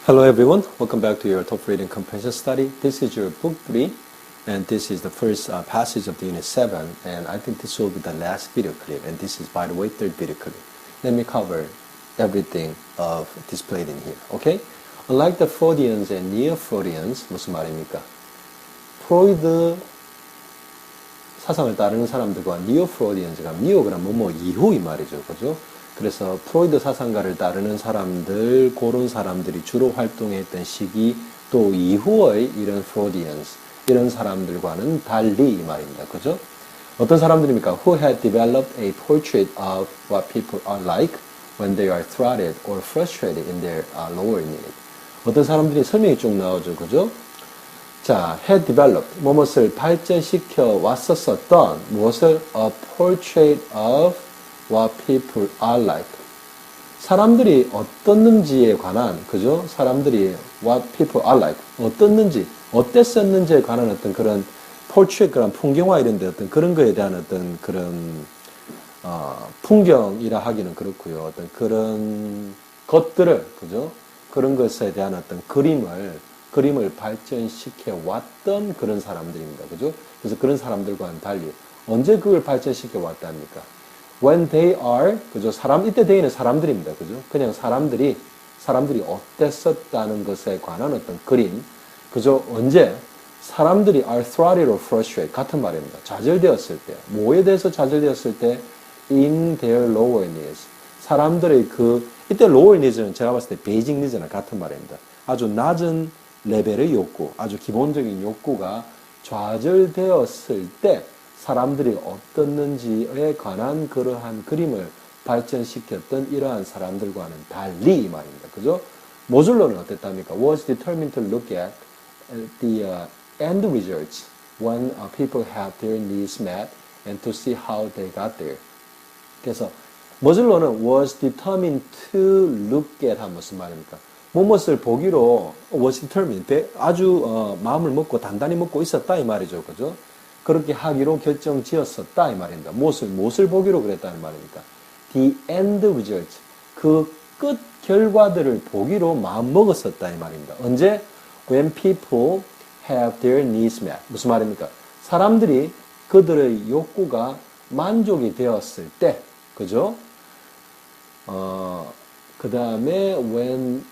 Hello everyone, welcome back to your top reading comprehension study. This is your book 3 and this is the first passage of the unit 7 and I think this will be the last video clip and this is by the way third video clip. Let me cover everything of displayed in here, okay? Unlike the Freudians and neo-Freudians, 무슨 말입니까? 프로이드 사상을 따르는 사람들과 니오-프로이디언즈가 니오가 뭐뭐 이후 이 말이죠, 그죠? 그래서 프로이드 사상가를 따르는 사람들, 그런 사람들이 주로 활동했던 시기 또 이후의 이런 프로디언스, 이런 사람들과는 달리 이 말입니다. 그죠? 어떤 사람들입니까? Who had developed a portrait of what people are like when they are thwarted or frustrated in their lower need. 어떤 사람들이 설명이 쭉 나오죠. 그죠? 자, had developed, 무엇을 발전시켜 왔었던, 무엇을? A portrait of what people are like. 사람들이 어떻는지에 관한, 그죠? 사람들이 what people are like. 어떻는지, 어땠었는지에 관한 어떤 그런 portrait, 그런 풍경화 이런 데 어떤 그런 거에 대한 어떤 그런, 풍경이라 하기는 그렇고요. 어떤 그런 것들을, 그죠? 그런 것에 대한 어떤 그림을 발전시켜 왔던 그런 사람들입니다. 그죠? 그래서 그런 사람들과는 달리, 언제 그걸 발전시켜 왔답니까? When they are, 그죠? 이때 they는 사람들입니다. 그죠? 그냥 사람들이 어땠었다는 것에 관한 어떤 그림. 그죠? 언제? 사람들이 are thwarted or frustrated. 같은 말입니다. 좌절되었을 때. 뭐에 대해서 좌절되었을 때? In their lower needs. 사람들의 이때 lower needs는 제가 봤을 때 basic needs랑 같은 말입니다. 아주 낮은 레벨의 욕구, 아주 기본적인 욕구가 좌절되었을 때 사람들이 어떻는지에 관한 그러한 그림을 발전시켰던 이러한 사람들과는 달리 이 말입니다. 그죠? 모즐로는 어땠답니까? Was determined to look at the end results when people have their needs met and to see how they got there. 그래서 모즐로는 was determined to look at 한 무슨 말입니까? 무엇을 보기로 was determined 아주 마음을 먹고 단단히 먹고 있었다 이 말이죠. 그죠? 그렇게 하기로 결정지었었다 이 말입니다. 무엇을 보기로 그랬다는 말입니까? The end results. 그 끝 결과들을 보기로 마음먹었었다 이 말입니다. 언제? When people have their needs met. 무슨 말입니까? 사람들이 그들의 욕구가 만족이 되었을 때, 그죠? 그 다음에 when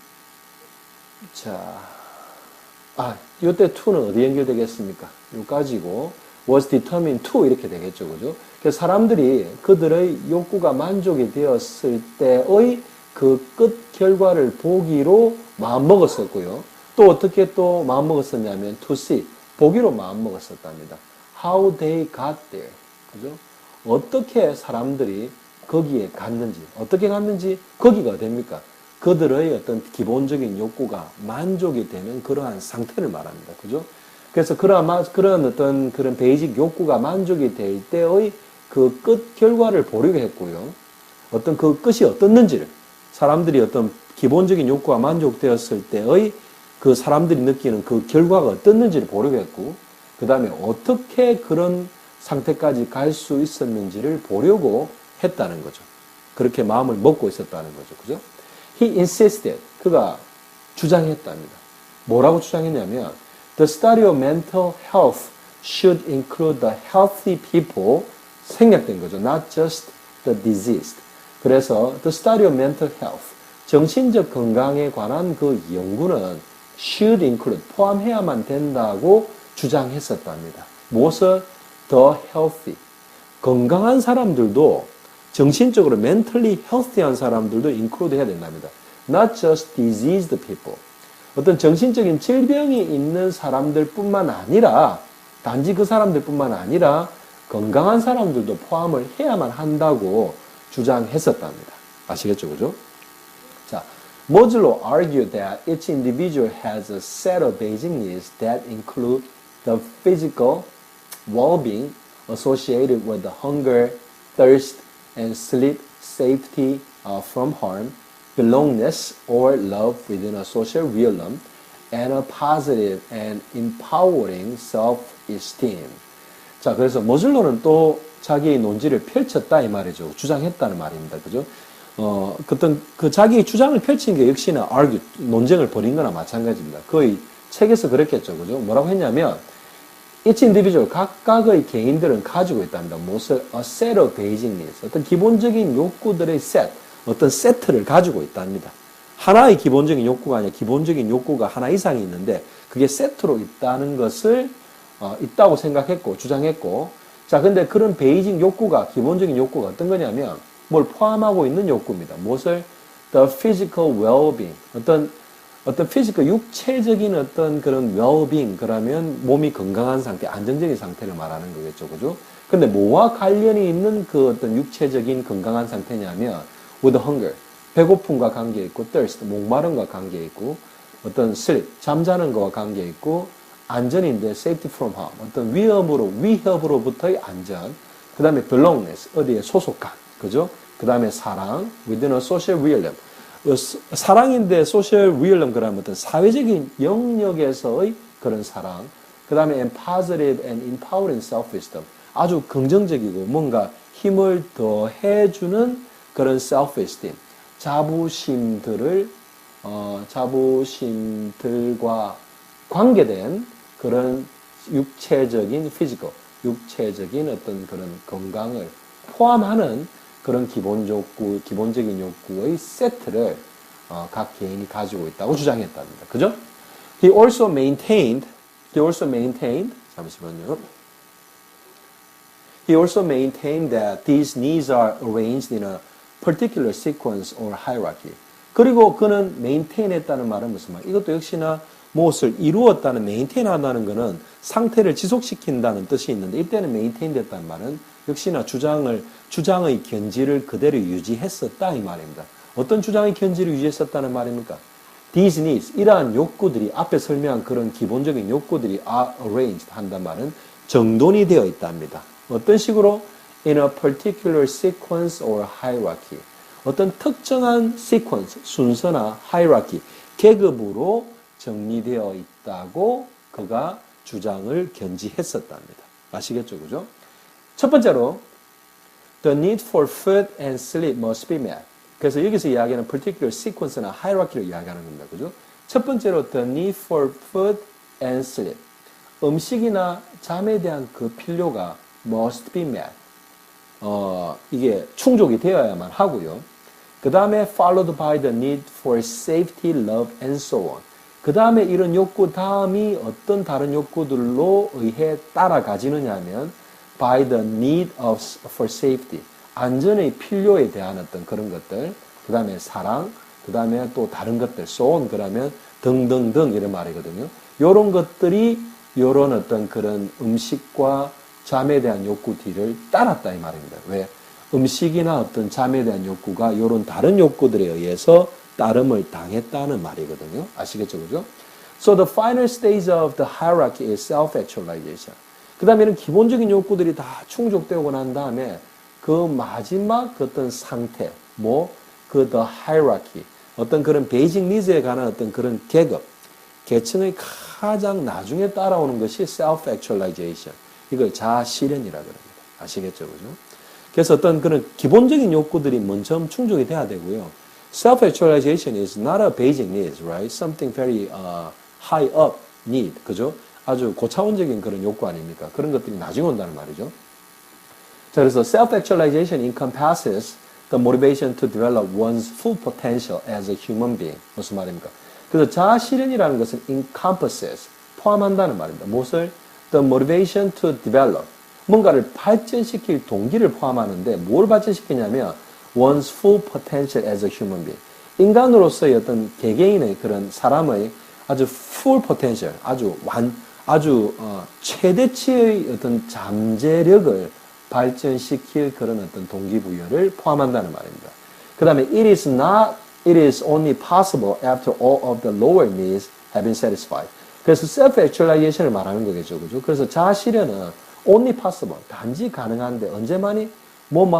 이때 to는 어디 연결되겠습니까? 요까지고 was determined to 이렇게 되겠죠. 그죠? 그래서 사람들이 그들의 욕구가 만족이 되었을 때의 그 끝 결과를 보기로 마음먹었었고요. 또 어떻게 또 마음먹었었냐면 to see, 보기로 마음먹었었답니다. How they got there. 그죠? 어떻게 사람들이 거기에 갔는지, 어떻게 갔는지 거기가 어딥니까? 그들의 어떤 기본적인 욕구가 만족이 되는 그러한 상태를 말합니다. 그죠? 그래서 그런 어떤 그런 베이직 욕구가 만족이 될 때의 그 끝 결과를 보려고 했고요. 어떤 그 끝이 어떻는지를, 사람들이 어떤 기본적인 욕구가 만족되었을 때의 그 사람들이 느끼는 그 결과가 어떻는지를 보려고 했고, 그 다음에 어떻게 그런 상태까지 갈 수 있었는지를 보려고 했다는 거죠. 그렇게 마음을 먹고 있었다는 거죠. 그죠? He insisted. 그가 주장했답니다. 뭐라고 주장했냐면 The study of mental health should include the healthy people. 생략된 거죠. Not just the diseased. 그래서 the study of mental health. 정신적 건강에 관한 그 연구는 should include. 포함해야만 된다고 주장했었답니다. 무엇을? The healthy. 건강한 사람들도 정신적으로 mentally healthy한 사람들도 include 해야 된답니다. Not just diseased people. 어떤 정신적인 질병이 있는 사람들 뿐만 아니라, 단지 그 사람들 뿐만 아니라 건강한 사람들도 포함을 해야만 한다고 주장했었답니다. 아시겠죠? 그죠? 자, 모즐로 argued that each individual has a set of basic needs that include the physical well-being associated with the hunger, thirst, and sleep, safety from harm, belongingness or love within a social realm, and a positive and empowering self-esteem. 자, 그래서 모즐로는 또 자기의 논지를 펼쳤다 이 말이죠. 주장했다는 말입니다. 그죠? 어떤 그 자기의 주장을 펼친 게 역시나 argue, 논쟁을 벌인 거나 마찬가지입니다. 거의 책에서 그랬겠죠. 그죠? 뭐라고 했냐면, each individual, 각각의 개인들은 가지고 있답니다. 무엇을? A set of basic needs. 어떤 기본적인 욕구들의 set, 어떤 세트를 가지고 있답니다. 하나의 기본적인 욕구가 아니라 기본적인 욕구가 하나 이상이 있는데, 그게 세트로 있다는 것을, 있다고 생각했고, 주장했고, 자, 근데 그런 베이직 욕구가, 기본적인 욕구가 어떤 거냐면, 뭘 포함하고 있는 욕구입니다. 무엇을? The physical well-being. 어떤 피지컬, 육체적인 어떤 그런 well-being, 그러면 몸이 건강한 상태, 안정적인 상태를 말하는 거겠죠. 그죠? 근데 뭐와 관련이 있는 그 어떤 육체적인 건강한 상태냐면, with hunger, 배고픔과 관계있고, thirst, 목마름과 관계있고, 어떤 sleep, 잠자는 거와 관계있고, 안전인데 safety from harm, 어떤 위협으로부터의 안전, 그 다음에 belongingness, 어디에 소속감, 그죠? 그 다음에 사랑, within a social realm, 사랑인데 social realm, 그러면 어떤 사회적인 영역에서의 그런 사랑, 그 다음에 and positive and empowering self-esteem, 아주 긍정적이고 뭔가 힘을 더해주는 그런 self-esteem, 자부심들과 관계된 그런 육체적인 physical, 육체적인 어떤 그런 건강을 포함하는 그런 기본적인 욕구의 세트를 각 개인이 가지고 있다고 주장했답니다. 그죠? He also maintained, 잠시만요. He also maintained that these needs are arranged in a particular sequence or hierarchy. 그리고 그는 maintain했다는 말은 무슨 말? 이것도 역시나 무엇을 이루었다는, maintain 한다는 것은 상태를 지속시킨다는 뜻이 있는데, 이때는 maintain 됐다는 말은 역시나 주장의 견지를 그대로 유지했었다 이 말입니다. 어떤 주장의 견지를 유지했었다는 말입니까? These needs, 이러한 욕구들이, 앞에 설명한 그런 기본적인 욕구들이 are arranged 한단 말은 정돈이 되어 있답니다. 어떤 식으로? In a particular sequence or hierarchy. 어떤 특정한 sequence, 순서나 hierarchy, 계급으로 정리되어 있다고 그가 주장을 견지했었답니다. 아시겠죠? 그죠? 첫 번째로 the need for food and sleep must be met. 그래서 여기서 이야기하는 particular sequence나 hierarchy를 이야기하는 겁니다. 그죠? 첫 번째로 the need for food and sleep. 음식이나 잠에 대한 그 필요가 must be met. 이게 충족이 되어야만 하고요. 그 다음에 followed by the need for safety, love, and so on. 그 다음에 이런 욕구 다음이 어떤 다른 욕구들로 의해 따라가지느냐 하면 by the need for safety, 안전의 필요에 대한 어떤 그런 것들, 그 다음에 사랑, 그 다음에 또 다른 것들, so on, 그러면 등등등 이런 말이거든요. 요런 것들이 요런 어떤 그런 음식과 잠에 대한 욕구 뒤를 따랐다 이 말입니다. 왜? 음식이나 어떤 잠에 대한 욕구가 요런 다른 욕구들에 의해서 따름을 당했다는 말이거든요. 아시겠죠? 그죠? So the final stage of the hierarchy is self-actualization. 그 다음에 이런 기본적인 욕구들이 다 충족되고 난 다음에 그 마지막 어떤 상태, the hierarchy, 어떤 그런 basic needs에 관한 어떤 그런 계층의 가장 나중에 따라오는 것이 self-actualization. 이걸 자아실현이라고 합니다. 아시겠죠? 그죠? 그래서 어떤 그런 기본적인 욕구들이 먼저 충족이 돼야 되고요. Self-actualization is not a basic need, right? Something very high up need, 그죠? 아주 고차원적인 그런 욕구 아닙니까? 그런 것들이 나중에 온다는 말이죠. 자, 그래서 self-actualization encompasses the motivation to develop one's full potential as a human being. 무슨 말입니까? 그래서 자아실현이라는 것은 encompasses, 포함한다는 말입니다. 무엇을? The motivation to develop, 뭔가를 발전시킬 동기를 포함하는데 뭘 발전시키냐면 one's full potential as a human being. 인간으로서의 어떤 개개인의 그런 사람의 아주 full potential, 아주 최대치의 어떤 잠재력을 발전시킬 그런 어떤 동기부여를 포함한다는 말입니다. 그 다음에 it is only possible after all of the lower needs have been satisfied. 그래서 self-actualization을 말하는 거겠죠. 그죠? 그래서 자아실현은 only possible, 단지 가능한데 언제만이?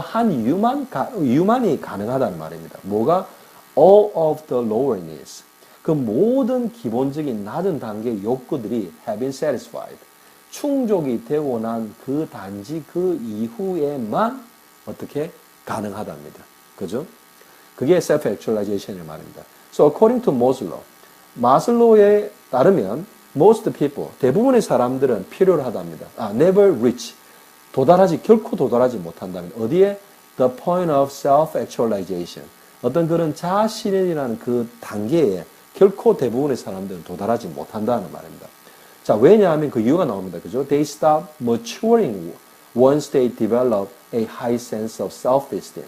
한 이유만이 가능하다는 말입니다. 뭐가? all of the lower needs. 그 모든 기본적인 낮은 단계의 욕구들이 have been satisfied. 충족이 되고 난 단지 그 이후에만 어떻게 가능하답니다. 그죠? 그게 self-actualization이라는 말입니다. So according to Maslow, 마슬로우에 따르면 most people, 대부분의 사람들은 필요로 하답니다. never reach, 결코 도달하지 못한답니다. 어디에? The point of self-actualization. 어떤 그런 자아실현이라는 그 단계에 결코 대부분의 사람들은 도달하지 못한다는 말입니다. 자, 왜냐하면 그 이유가 나옵니다. 그죠? They stop maturing once they develop a high sense of self-esteem.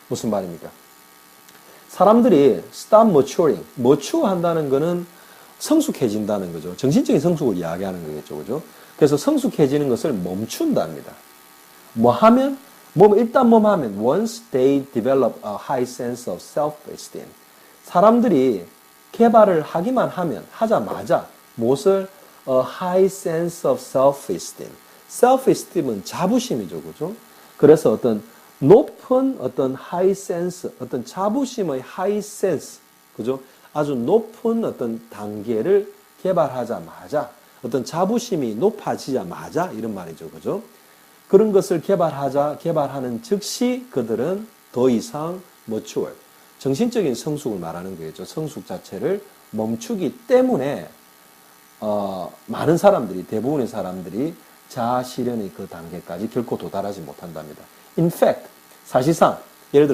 무슨 말입니까? 사람들이 stop maturing, mature 한다는 거는 성숙해진다는 거죠. 정신적인 성숙을 이야기하는 거겠죠. 그죠? 그래서 성숙해지는 것을 멈춘답니다. 일단 하면 once they develop a high sense of self-esteem. 사람들이 개발을 하자마자 무엇을? A high sense of self-esteem. self-esteem은 자부심이죠. 그죠? 그래서 어떤 높은 어떤 high sense, 어떤 자부심의 high sense, 그죠? 아주 높은 어떤 단계를 개발하자마자, 어떤 자부심이 높아지자마자, 이런 말이죠. 그죠? 그런 것을 개발하는 즉시 그들은 더 이상 mature, 정신적인 성숙을 말하는 거겠죠. 성숙 자체를 멈추기 때문에, 많은 사람들이, 대부분의 사람들이 자아실현의 그 단계까지 결코 도달하지 못한답니다. In fact, 사실상, 예를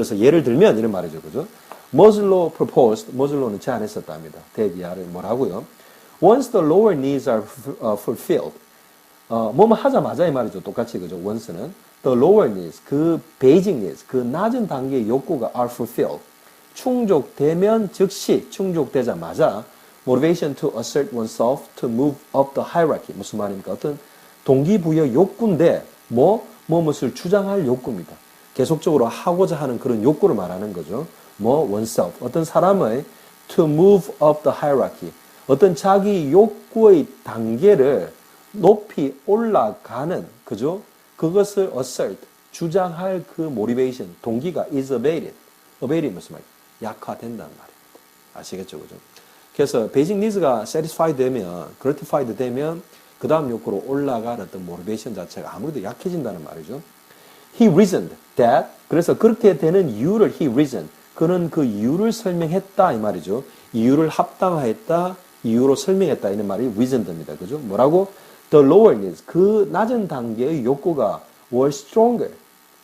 들면 이런 말이죠. 그죠? Maslow proposed, 마슬로우는 제안했었답니다. 대기하를 뭐라고요? Once the lower needs are fulfilled, 뭐뭐 하자마자 이 말이죠. 똑같이, 그죠? once는 the lower needs, 그 basic needs, 그 낮은 단계의 욕구가 are fulfilled, 충족되자마자 motivation to assert oneself to move up the hierarchy. 무슨 말입니까? 어떤 동기부여 욕구인데, 무엇을 주장할 욕구입니다. 계속적으로 하고자 하는 그런 욕구를 말하는 거죠. oneself. 어떤 사람의 to move up the hierarchy. 어떤 자기 욕구의 단계를 높이 올라가는, 그죠? 그것을 assert, 주장할 그 motivation, 동기가 is abated. abated 무슨 말이에요? 약화된다는 말입니다. 아시겠죠? 그죠? 그래서 basic needs가 satisfied 되면, gratified 되면 그 다음 욕구로 올라갈 어떤 motivation 자체가 아무래도 약해진다는 말이죠. He reasoned that, 그래서 그렇게 되는 이유를 he reasoned, 그는 그 이유를 설명했다 이 말이죠. 이유를 합당화했다, 이유로 설명했다 이런 말이 reasoned입니다. 그죠? 뭐라고? The lower needs, 그 낮은 단계의 욕구가 were stronger,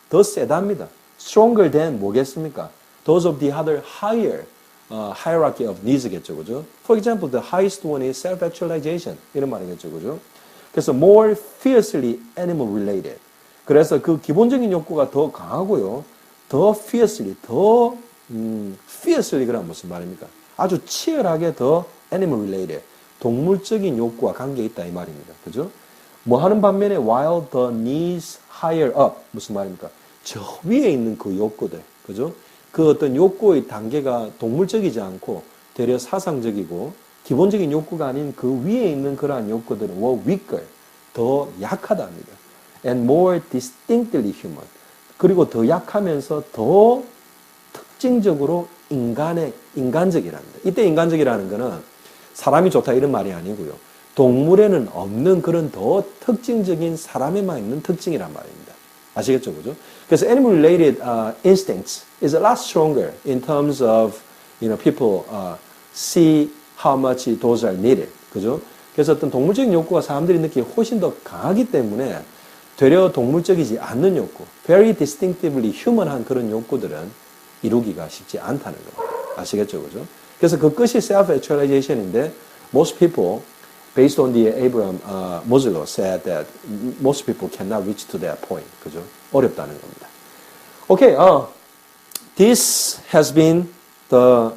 더 세답니다. Stronger than 뭐겠습니까? Those of the other higher hierarchy of needs겠죠. 그죠? For example, the highest one is self-actualization. 이런 말이겠죠. 그죠? 그래서 more fiercely animal related. 그래서 그 기본적인 욕구가 더 강하고요. 더 fiercely, fiercely 그럼 무슨 말입니까? 아주 치열하게 더 animal related. 동물적인 욕구와 관계 있다 이 말입니다. 그죠? 뭐 하는 반면에 while the needs higher up. 무슨 말입니까? 저 위에 있는 그 욕구들. 그죠? 그 어떤 욕구의 단계가 동물적이지 않고 되려 사상적이고 기본적인 욕구가 아닌 그 위에 있는 그러한 욕구들은 were weaker, 더 약하답니다. And more distinctly human. 그리고 더 약하면서 더 특징적으로 인간적이랍니다. 이때 인간적이라는 것은 사람이 좋다 이런 말이 아니고요. 동물에는 없는 그런 더 특징적인 사람에만 있는 특징이란 말입니다. 아시겠죠? 그죠? 그래서 animal-related instincts is a lot stronger in terms of, people see how much those are needed. 그죠? 그래서 어떤 동물적인 욕구가 사람들이 느끼기 훨씬 더 강하기 때문에 되려 동물적이지 않는 욕구, very distinctively human한 그런 욕구들은 이루기가 쉽지 않다는 겁니다. 아시겠죠? 그죠? 그래서 그 끝이 self-actualization인데 most people, based on the Abraham Maslow said that most people cannot reach to that point. 그죠? 어렵다는 겁니다. Okay, this has been the,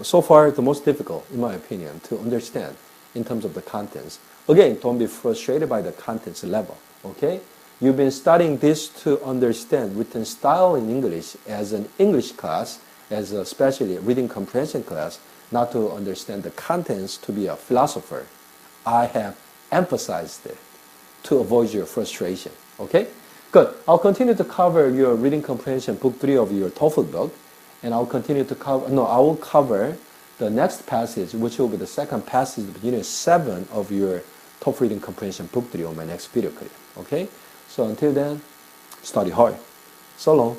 so far the most difficult, in my opinion, to understand in terms of the contents. Again, don't be frustrated by the contents level. Okay? You've been studying this to understand written style in English as an English class, as especially a reading comprehension class, not to understand the contents to be a philosopher. I have emphasized it to avoid your frustration. Okay? Good. I'll continue to cover your reading comprehension, book 3 of your TOEFL book, and I will cover the next passage, which will be the second passage of unit 7 of your TOEFL reading comprehension, book 3 on my next video clip. Okay? So until then, study hard. So long.